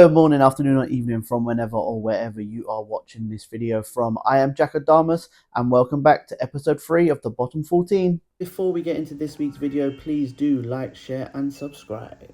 Good morning, afternoon or evening from whenever or wherever you are watching this video from. I am Jack Adamus and welcome back to episode 3 of the Bottom 14. Before we get into this week's video, please do like, share and subscribe.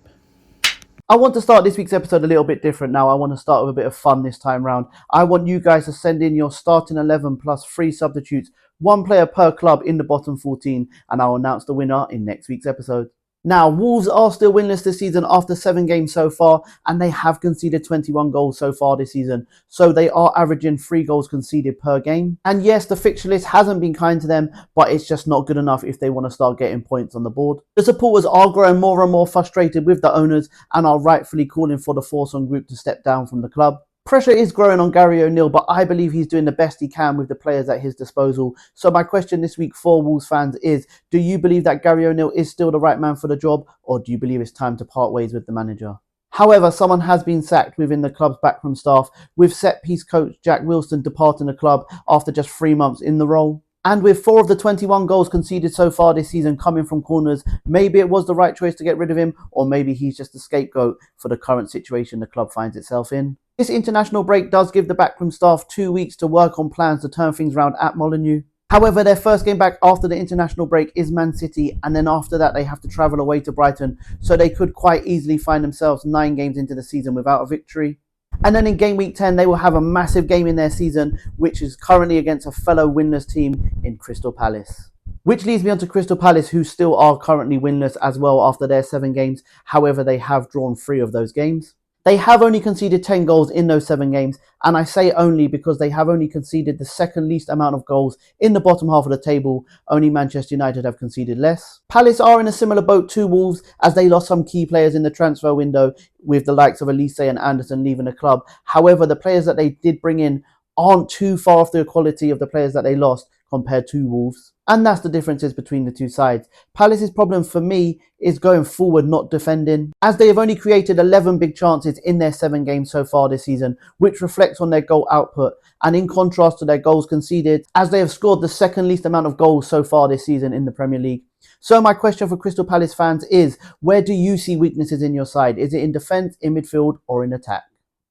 I want to start this week's episode a little bit different now. I want to start with a bit of fun this time round. I want you guys to send in your starting 11 plus 3 substitutes, 1 player per club in the Bottom 14, and I'll announce the winner in next week's episode. Now, Wolves are still winless this season after 7 games so far, and they have conceded 21 goals so far this season. So they are averaging 3 goals conceded per game. And yes, the fixture list hasn't been kind to them, but it's just not good enough if they want to start getting points on the board. The supporters are growing more and more frustrated with the owners and are rightfully calling for the foursome group to step down from the club. Pressure is growing on Gary O'Neill, but I believe he's doing the best he can with the players at his disposal. So my question this week for Wolves fans is, do you believe that Gary O'Neill is still the right man for the job, or do you believe it's time to part ways with the manager? However, someone has been sacked within the club's backroom staff, with set-piece coach Jack Wilson departing the club after just 3 months in the role. And with 4 of the 21 goals conceded so far this season coming from corners, maybe it was the right choice to get rid of him, or maybe he's just a scapegoat for the current situation the club finds itself in. This international break does give the backroom staff 2 weeks to work on plans to turn things around at Molineux. However, their first game back after the international break is Man City, and then after that they have to travel away to Brighton, so they could quite easily find themselves 9 games into the season without a victory. And then in game week 10 they will have a massive game in their season, which is currently against a fellow winless team in Crystal Palace. Which leads me on to Crystal Palace, who still are currently winless as well after their 7 games. However, they have drawn 3 of those games. They have only conceded 10 goals in those 7 games, and I say only because they have only conceded the second least amount of goals in the bottom half of the table. Only Manchester United have conceded less. Palace are in a similar boat to Wolves, as they lost some key players in the transfer window, with the likes of Elise and Anderson leaving the club. However, the players that they did bring in aren't too far off the quality of the players that they lost compared to Wolves. And that's the differences between the two sides. Palace's problem for me is going forward, not defending, as they have only created 11 big chances in their 7 games so far this season, which reflects on their goal output, and in contrast to their goals conceded, as they have scored the second least amount of goals so far this season in the Premier League. So my question for Crystal Palace fans is, where do you see weaknesses in your side? Is it in defence, in midfield or in attack?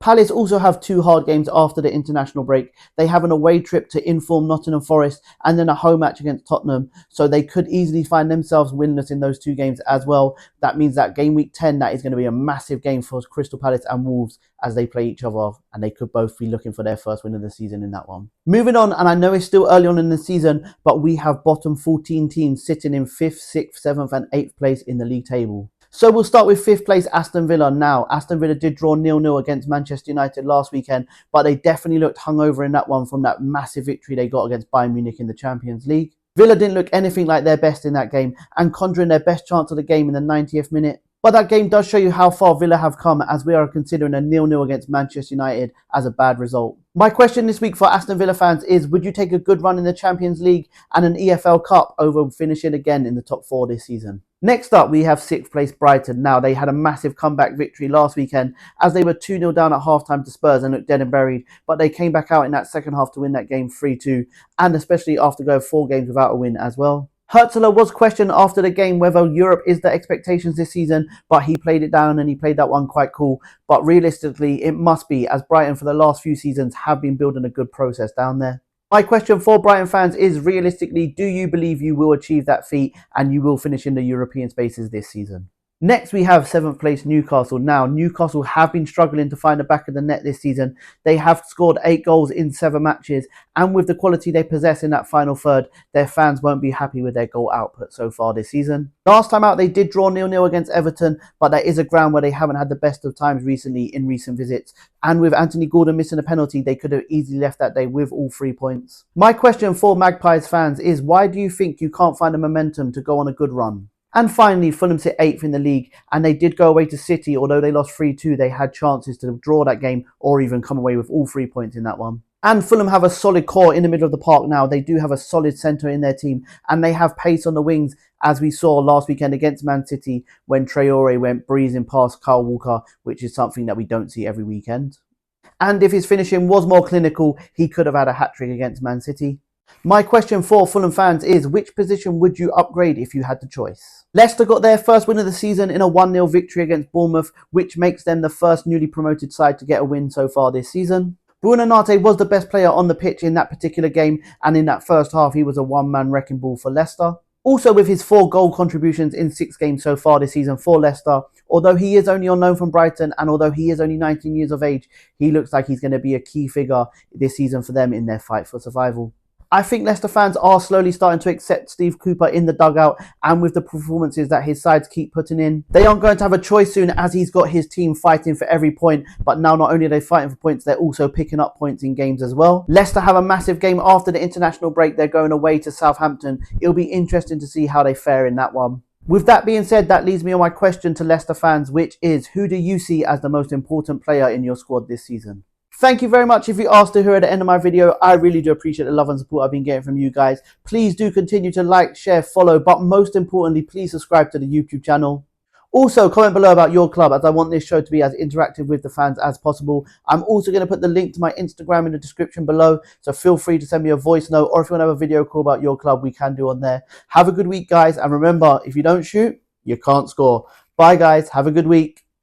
Palace also have 2 hard games after the international break. They have an away trip to inform Nottingham Forest and then a home match against Tottenham, so they could easily find themselves winless in those 2 games as well. That means that game week 10, that is going to be a massive game for Crystal Palace and Wolves as they play each other, and they could both be looking for their first win of the season in that one. Moving on, and I know it's still early on in the season, but we have bottom 14 teams sitting in 5th, 6th, 7th and 8th place in the league table. So we'll start with 5th place Aston Villa. Now, Aston Villa did draw 0-0 against Manchester United last weekend, but they definitely looked hungover in that one from that massive victory they got against Bayern Munich in the Champions League. Villa didn't look anything like their best in that game, and conjuring their best chance of the game in the 90th minute. But that game does show you how far Villa have come, as we are considering a 0-0 against Manchester United as a bad result. My question this week for Aston Villa fans is, would you take a good run in the Champions League and an EFL Cup over finishing again in the top 4 this season? Next up, we have 6th place Brighton. Now, they had a massive comeback victory last weekend as they were 2-0 down at half-time to Spurs and looked dead and buried, but they came back out in that second half to win that game 3-2, and especially after going 4 games without a win as well. Hertzler was questioned after the game whether Europe is the expectations this season, but he played it down and he played that one quite cool. But realistically, it must be, as Brighton for the last few seasons have been building a good process down there. My question for Brighton fans is, realistically, do you believe you will achieve that feat and you will finish in the European spaces this season? Next, we have 7th place Newcastle. Now, Newcastle have been struggling to find the back of the net this season. They have scored 8 goals in 7 matches, and with the quality they possess in that final third, their fans won't be happy with their goal output so far this season. Last time out, they did draw 0-0 against Everton, but that is a ground where they haven't had the best of times recently in recent visits. And with Anthony Gordon missing a penalty, they could have easily left that day with all 3 points. My question for Magpies fans is, why do you think you can't find the momentum to go on a good run? And finally, Fulham sit 8th in the league, and they did go away to City. Although they lost 3-2, they had chances to draw that game or even come away with all 3 points in that one. And Fulham have a solid core in the middle of the park now. They do have a solid centre in their team, and they have pace on the wings, as we saw last weekend against Man City when Traore went breezing past Kyle Walker, which is something that we don't see every weekend. And if his finishing was more clinical, he could have had a hat-trick against Man City. My question for Fulham fans is, which position would you upgrade if you had the choice? Leicester got their first win of the season in a 1-0 victory against Bournemouth, which makes them the first newly promoted side to get a win so far this season. Bruno Nate was the best player on the pitch in that particular game, and in that first half he was a one-man wrecking ball for Leicester. Also, with his 4 goal contributions in 6 games so far this season for Leicester, although he is only on loan from Brighton and although he is only 19 years of age, he looks like he's going to be a key figure this season for them in their fight for survival. I think Leicester fans are slowly starting to accept Steve Cooper in the dugout, and with the performances that his sides keep putting in, they aren't going to have a choice soon, as he's got his team fighting for every point. But now not only are they fighting for points, they're also picking up points in games as well. Leicester have a massive game after the international break. They're going away to Southampton. It'll be interesting to see how they fare in that one. With that being said, that leads me on my question to Leicester fans, which is, who do you see as the most important player in your squad this season? Thank you very much if you are still here at the end of my video. I really do appreciate the love and support I've been getting from you guys. Please do continue to like, share, follow, but most importantly, please subscribe to the YouTube channel. Also, comment below about your club, as I want this show to be as interactive with the fans as possible. I'm also going to put the link to my Instagram in the description below, so feel free to send me a voice note, or if you want to have a video call about your club, we can do on there. Have a good week, guys, and remember, if you don't shoot, you can't score. Bye, guys. Have a good week.